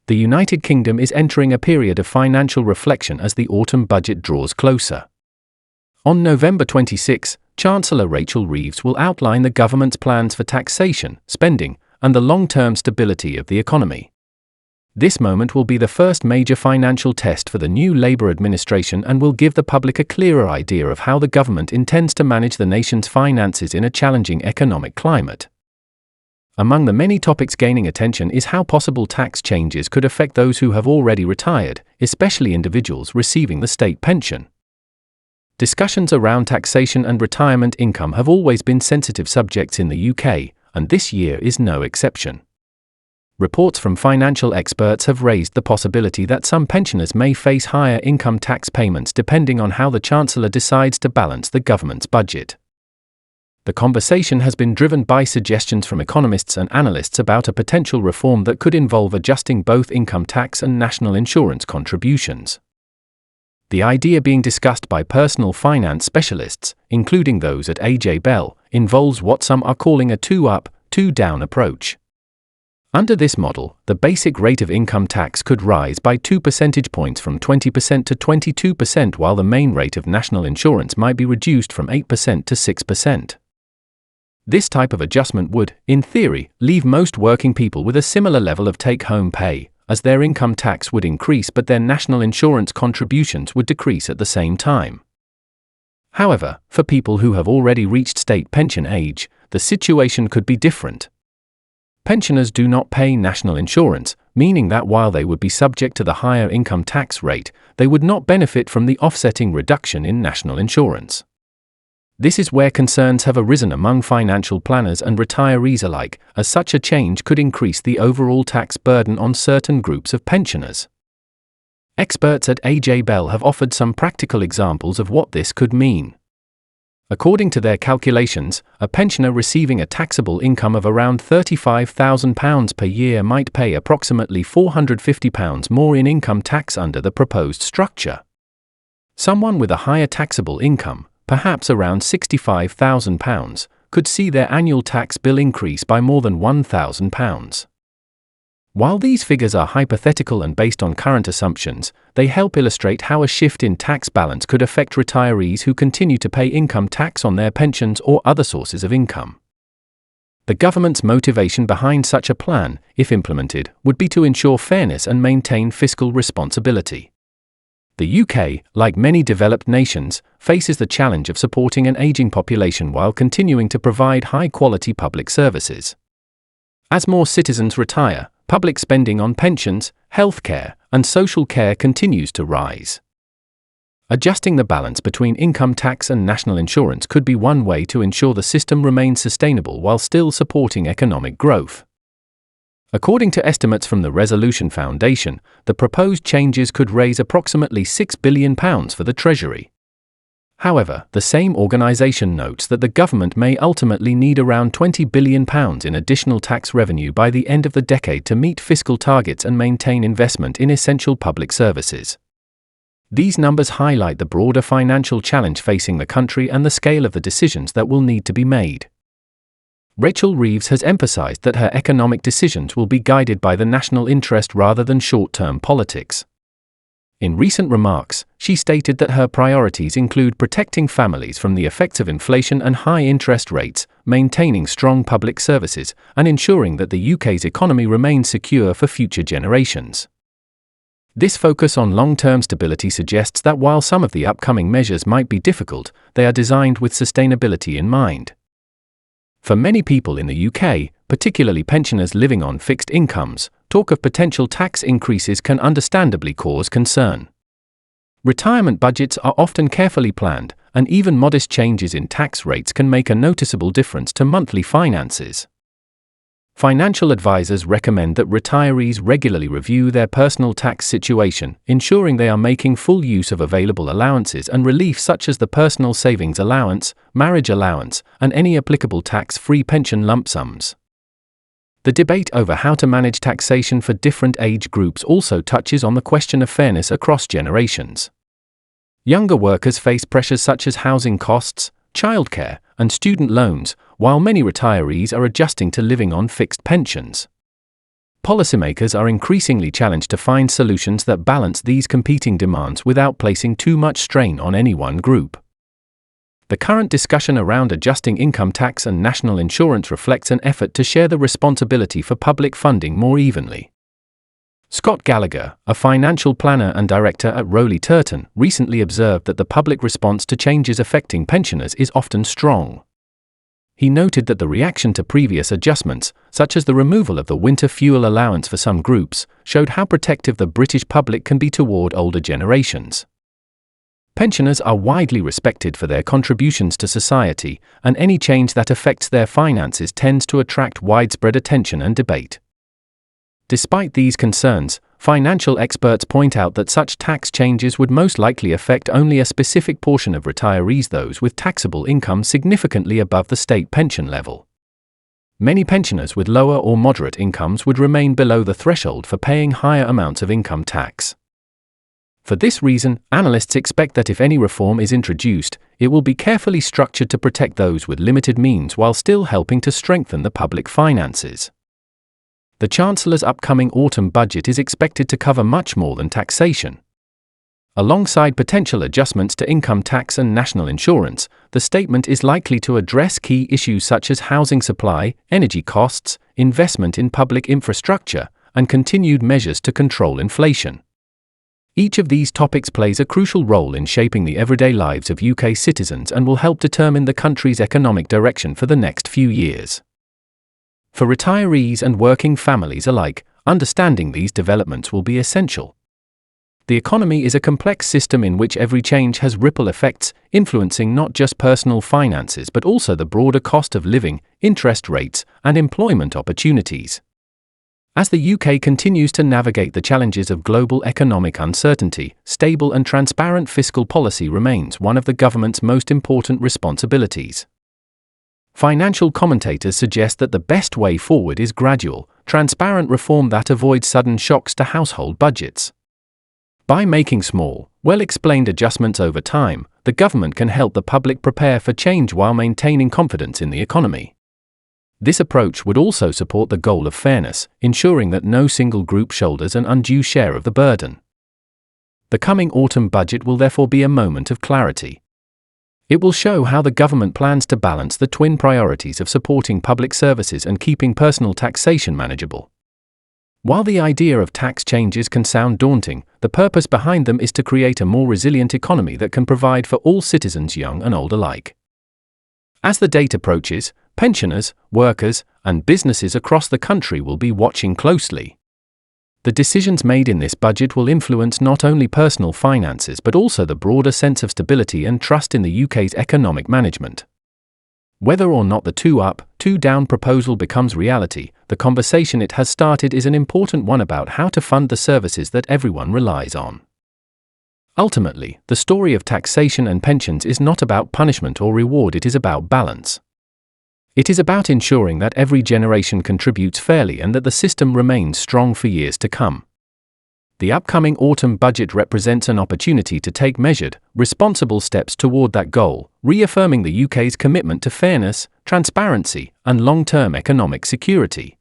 The United Kingdom is entering a period of financial reflection as the autumn budget draws closer. On November 26, Chancellor Rachel Reeves will outline the government's plans for taxation, spending, and the long-term stability of the economy. This moment will be the first major financial test for the new Labour administration and will give the public a clearer idea of how the government intends to manage the nation's finances in a challenging economic climate. Among the many topics gaining attention is how possible tax changes could affect those who have already retired, especially individuals receiving the state pension. Discussions around taxation and retirement income have always been sensitive subjects in the UK, and this year is no exception. Reports from financial experts have raised the possibility that some pensioners may face higher income tax payments depending on how the Chancellor decides to balance the government's budget. The conversation has been driven by suggestions from economists and analysts about a potential reform that could involve adjusting both income tax and national insurance contributions. The idea being discussed by personal finance specialists, including those at AJ Bell, involves what some are calling a two-up, two-down approach. Under this model, the basic rate of income tax could rise by 2 percentage points from 20% to 22%, while the main rate of national insurance might be reduced from 8% to 6%. This type of adjustment would, in theory, leave most working people with a similar level of take-home pay, as their income tax would increase but their national insurance contributions would decrease at the same time. However, for people who have already reached state pension age, the situation could be different. Pensioners do not pay national insurance, meaning that while they would be subject to the higher income tax rate, they would not benefit from the offsetting reduction in national insurance. This is where concerns have arisen among financial planners and retirees alike, as such a change could increase the overall tax burden on certain groups of pensioners. Experts at AJ Bell have offered some practical examples of what this could mean. According to their calculations, a pensioner receiving a taxable income of around £35,000 per year might pay approximately £450 more in income tax under the proposed structure. Someone with a higher taxable income, perhaps around £65,000, could see their annual tax bill increase by more than £1,000. While these figures are hypothetical and based on current assumptions, they help illustrate how a shift in tax balance could affect retirees who continue to pay income tax on their pensions or other sources of income. The government's motivation behind such a plan, if implemented, would be to ensure fairness and maintain fiscal responsibility. The UK, like many developed nations, faces the challenge of supporting an aging population while continuing to provide high-quality public services. As more citizens retire, public spending on pensions, healthcare, and social care continues to rise. Adjusting the balance between income tax and national insurance could be one way to ensure the system remains sustainable while still supporting economic growth. According to estimates from the Resolution Foundation, the proposed changes could raise approximately £6 billion for the Treasury. However, the same organisation notes that the government may ultimately need around £20 billion in additional tax revenue by the end of the decade to meet fiscal targets and maintain investment in essential public services. These numbers highlight the broader financial challenge facing the country and the scale of the decisions that will need to be made. Rachel Reeves has emphasized that her economic decisions will be guided by the national interest rather than short-term politics. In recent remarks, she stated that her priorities include protecting families from the effects of inflation and high interest rates, maintaining strong public services, and ensuring that the UK's economy remains secure for future generations. This focus on long-term stability suggests that while some of the upcoming measures might be difficult, they are designed with sustainability in mind. For many people in the UK, particularly pensioners living on fixed incomes, talk of potential tax increases can understandably cause concern. Retirement budgets are often carefully planned, and even modest changes in tax rates can make a noticeable difference to monthly finances. Financial advisors recommend that retirees regularly review their personal tax situation, ensuring they are making full use of available allowances and relief such as the personal savings allowance, marriage allowance, and any applicable tax-free pension lump sums. The debate over how to manage taxation for different age groups also touches on the question of fairness across generations. Younger workers face pressures such as housing costs, childcare, and student loans, while many retirees are adjusting to living on fixed pensions. policymakers are increasingly challenged to find solutions that balance these competing demands without placing too much strain on any one group. The current discussion around adjusting income tax and national insurance reflects an effort to share the responsibility for public funding more evenly. Scott Gallagher, a financial planner and director at Rowley Turton, recently observed that the public response to changes affecting pensioners is often strong. He noted that the reaction to previous adjustments, such as the removal of the winter fuel allowance for some groups, showed how protective the British public can be toward older generations. Pensioners are widely respected for their contributions to society, and any change that affects their finances tends to attract widespread attention and debate. Despite these concerns, financial experts point out that such tax changes would most likely affect only a specific portion of retirees, those with taxable income significantly above the state pension level. Many pensioners with lower or moderate incomes would remain below the threshold for paying higher amounts of income tax. For this reason, analysts expect that if any reform is introduced, it will be carefully structured to protect those with limited means while still helping to strengthen the public finances. The Chancellor's upcoming autumn budget is expected to cover much more than taxation. Alongside potential adjustments to income tax and national insurance, the statement is likely to address key issues such as housing supply, energy costs, investment in public infrastructure, and continued measures to control inflation. Each of these topics plays a crucial role in shaping the everyday lives of UK citizens and will help determine the country's economic direction for the next few years. For retirees and working families alike, understanding these developments will be essential. The economy is a complex system in which every change has ripple effects, influencing not just personal finances but also the broader cost of living, interest rates, and employment opportunities. As the UK continues to navigate the challenges of global economic uncertainty, stable and transparent fiscal policy remains one of the government's most important responsibilities. Financial commentators suggest that the best way forward is gradual, transparent reform that avoids sudden shocks to household budgets. By making small, well-explained adjustments over time, the government can help the public prepare for change while maintaining confidence in the economy. This approach would also support the goal of fairness, ensuring that no single group shoulders an undue share of the burden. The coming autumn budget will therefore be a moment of clarity. It will show how the government plans to balance the twin priorities of supporting public services and keeping personal taxation manageable. While the idea of tax changes can sound daunting, the purpose behind them is to create a more resilient economy that can provide for all citizens, young and old alike. As the date approaches, pensioners, workers, and businesses across the country will be watching closely. The decisions made in this budget will influence not only personal finances but also the broader sense of stability and trust in the UK's economic management. Whether or not the two up, two down proposal becomes reality, the conversation it has started is an important one about how to fund the services that everyone relies on. Ultimately, the story of taxation and pensions is not about punishment or reward, it is about balance. It is about ensuring that every generation contributes fairly and that the system remains strong for years to come. The upcoming autumn budget represents an opportunity to take measured, responsible steps toward that goal, reaffirming the UK's commitment to fairness, transparency, and long-term economic security.